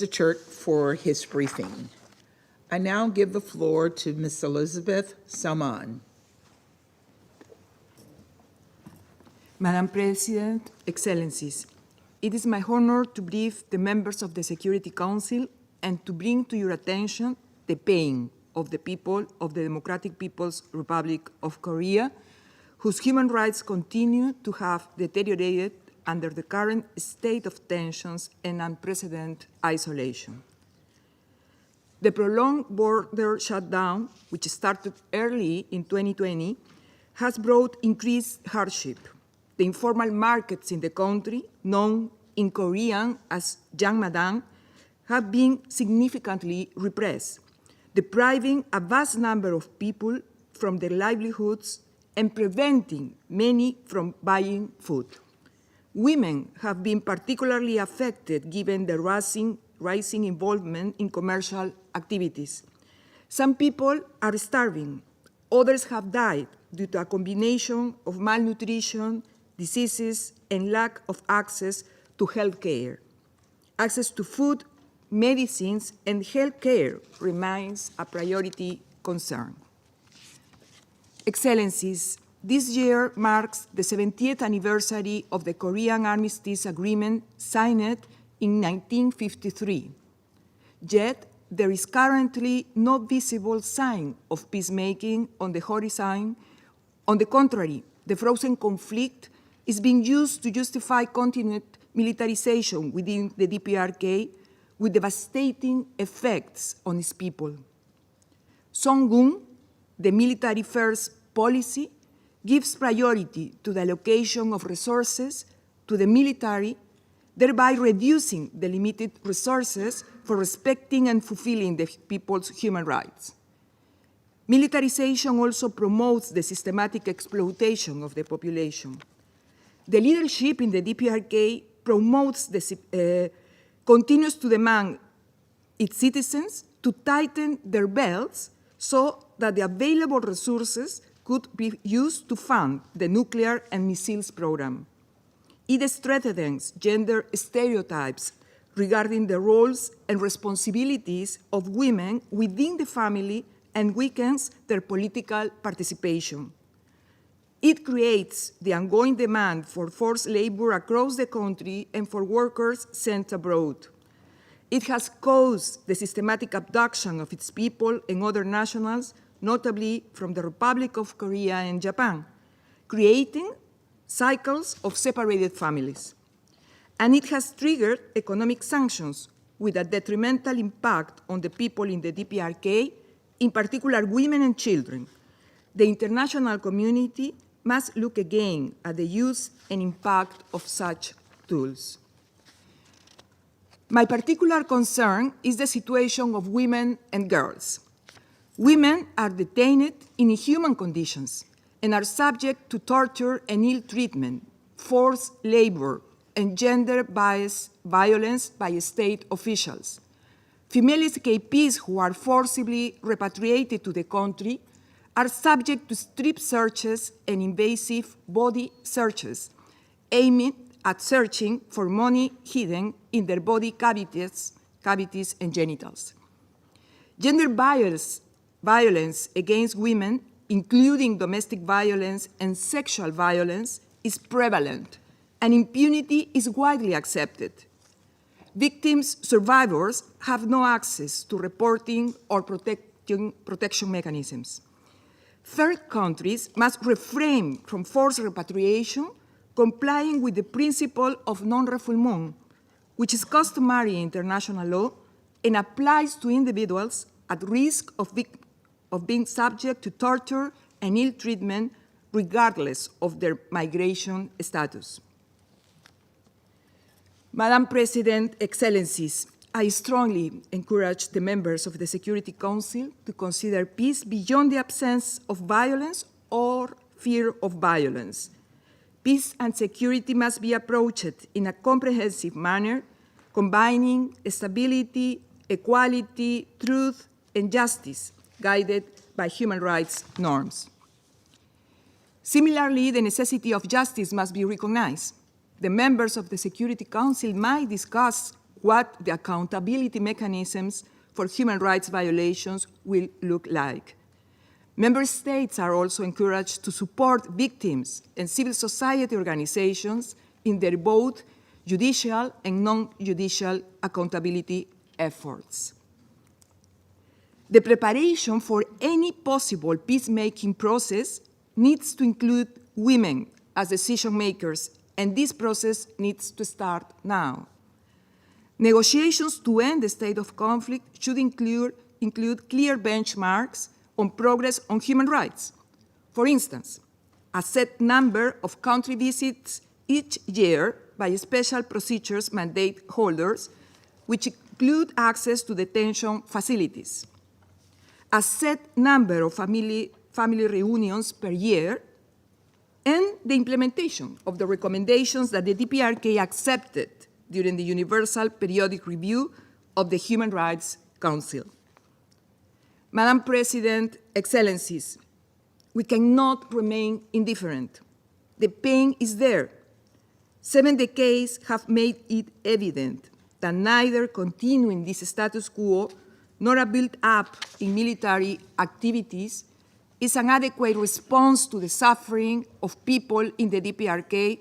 Turk for his briefing. I now give the floor to Ms. Elizabeth Salmón. Madam President, Excellencies, it is my honor to brief the members of the Security Council and to bring to your attention the pain of the people of the Democratic People's Republic of Korea, whose human rights continue to have deteriorated under the current state of tensions and unprecedented isolation. The prolonged border shutdown, which started early in 2020, has brought increased hardship. The informal markets in the country, known in Korean as Jangmadang, have been significantly repressed, depriving a vast number of people from their livelihoods and preventing many from buying food. Women have been particularly affected given the rising involvement in commercial activities. Some people are starving. Others have died due to a combination of malnutrition, diseases, and lack of access to health care. Access to food, medicines, and health care remains a priority concern. Excellencies, this year marks the 70th anniversary of the Korean Armistice Agreement signed in 1953. Yet, there is currently no visible sign of peacemaking on the horizon. On the contrary, the frozen conflict is being used to justify continued militarization within the DPRK with devastating effects on its people. Songun, the military-first policy, gives priority to the allocation of resources to the military, thereby reducing the limited resources for respecting and fulfilling the people's human rights. Militarization also promotes the systematic exploitation of the population. The leadership in the DPRK continues to demand its citizens to tighten their belts so that the available resources could be used to fund the nuclear and missiles program. It strengthens gender stereotypes regarding the roles and responsibilities of women within the family and weakens their political participation. It creates the ongoing demand for forced labor across the country and for workers sent abroad. It has caused the systematic abduction of its people and other nationals, notably from the Republic of Korea and Japan, creating cycles of separated families. And it has triggered economic sanctions with a detrimental impact on the people in the DPRK, in particular women and children. The international community must look again at the use and impact of such tools. My particular concern is the situation of women and girls. Women are detained in inhuman conditions and are subject to torture and ill treatment, forced labor, and gender-biased violence by state officials. Female escapees who are forcibly repatriated to the country are subject to strip searches and invasive body searches, aiming at searching for money hidden in their body cavities and genitals. Gender violence against women, including domestic violence and sexual violence, is prevalent, and impunity is widely accepted. Victims, survivors, have no access to reporting or protection mechanisms. Third countries must refrain from forced repatriation, complying with the principle of non-refoulement, which is customary in international law and applies to individuals at risk of being subject to torture and ill treatment regardless of their migration status. Madam President, Excellencies, I strongly encourage the members of the Security Council to consider peace beyond the absence of violence or fear of violence. Peace and security must be approached in a comprehensive manner, combining stability, equality, truth, and justice, guided by human rights norms. Similarly, the necessity of justice must be recognized. The members of the Security Council might discuss what the accountability mechanisms for human rights violations will look like. Member states are also encouraged to support victims and civil society organizations in their both judicial and non-judicial accountability efforts. The preparation for any possible peacemaking process needs to include women as decision makers, and this process needs to start now. Negotiations to end the state of conflict should include clear benchmarks on progress on human rights. For instance, a set number of country visits each year by special procedures mandate holders, which include access to detention facilities. A set number of family reunions per year, and the implementation of the recommendations that the DPRK accepted during the Universal Periodic Review of the Human Rights Council. Madam President, Excellencies, we cannot remain indifferent. The pain is there. 7 decades have made it evident that neither continuing this status quo nor a build-up in military activities is an adequate response to the suffering of people in the DPRK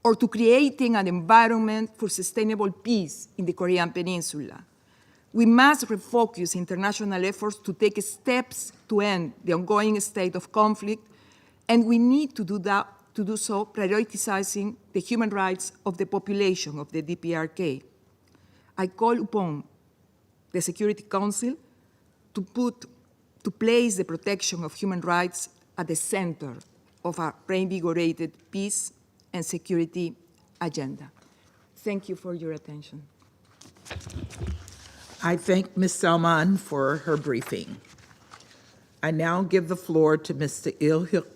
or to creating an environment for sustainable peace in the Korean Peninsula. We must refocus international efforts to take steps to end the ongoing state of conflict, and we need to do so prioritizing the human rights of the population of the DPRK. I call upon the Security Council to place the protection of human rights at the center of a reinvigorated peace and security agenda. Thank you for your attention. I thank Ms. Salmón for her briefing. I now give the floor to Mr. Il-Hyuk